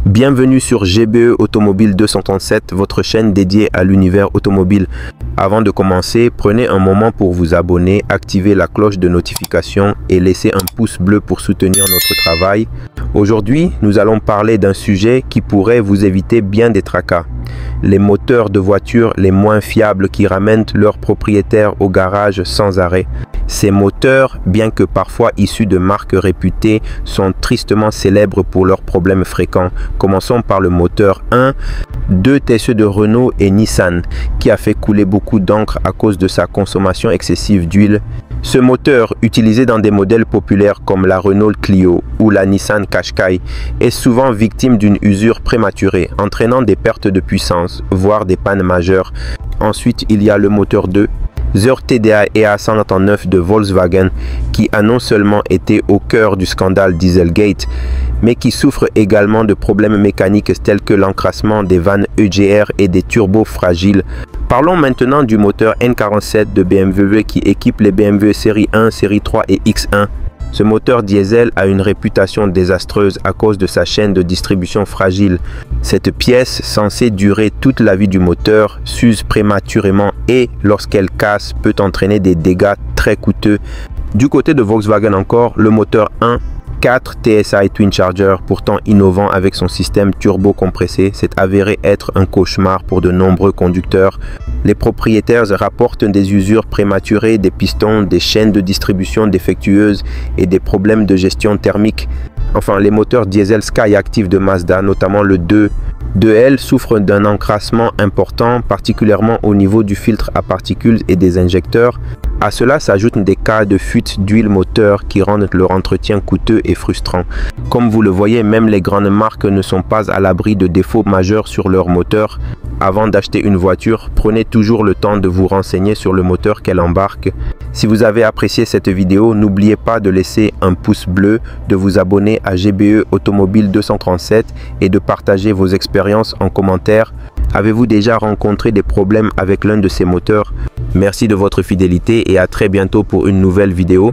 Bienvenue sur GBE Automobile 237, votre chaîne dédiée à l'univers automobile. Avant de commencer, prenez un moment pour vous abonner, activer la cloche de notification et laisser un pouce bleu pour soutenir notre travail. Aujourd'hui, nous allons parler d'un sujet qui pourrait vous éviter bien des tracas. Les moteurs de voitures les moins fiables qui ramènent leurs propriétaires au garage sans arrêt. Ces moteurs, bien que parfois issus de marques réputées, sont tristement célèbres pour leurs problèmes fréquents. Commençons par le moteur 1, 2 TCE de Renault et Nissan, qui a fait couler beaucoup d'encre à cause de sa consommation excessive d'huile. Ce moteur, utilisé dans des modèles populaires comme la Renault Clio ou la Nissan Qashqai, est souvent victime d'une usure prématurée, entraînant des pertes de puissance, voire des pannes majeures. Ensuite, il y a le moteur 2, TDI EA199 de Volkswagen, qui a non seulement été au cœur du scandale Dieselgate, mais qui souffre également de problèmes mécaniques tels que l'encrassement des vannes EGR et des turbos fragiles. Parlons maintenant du moteur N47 de BMW qui équipe les BMW série 1, série 3 et X1. Ce moteur diesel a une réputation désastreuse à cause de sa chaîne de distribution fragile. Cette pièce, censée durer toute la vie du moteur, s'use prématurément et, lorsqu'elle casse, peut entraîner des dégâts très coûteux. Du côté de Volkswagen encore, le moteur 1.4 TSI Twin Charger, pourtant innovant avec son système turbo compressé, s'est avéré être un cauchemar pour de nombreux conducteurs. Les propriétaires rapportent des usures prématurées, des pistons, des chaînes de distribution défectueuses et des problèmes de gestion thermique. Enfin, les moteurs diesel Skyactiv de Mazda, notamment le 2L, souffrent d'un encrassement important, particulièrement au niveau du filtre à particules et des injecteurs. À cela s'ajoutent des cas de fuite d'huile moteur qui rendent leur entretien coûteux et frustrant. Comme vous le voyez, même les grandes marques ne sont pas à l'abri de défauts majeurs sur leur moteur. Avant d'acheter une voiture, prenez toujours le temps de vous renseigner sur le moteur qu'elle embarque. Si vous avez apprécié cette vidéo, n'oubliez pas de laisser un pouce bleu, de vous abonner à GBE Automobile 237 et de partager vos expériences en commentaire. Avez-vous déjà rencontré des problèmes avec l'un de ces moteurs? Merci de votre fidélité et à très bientôt pour une nouvelle vidéo.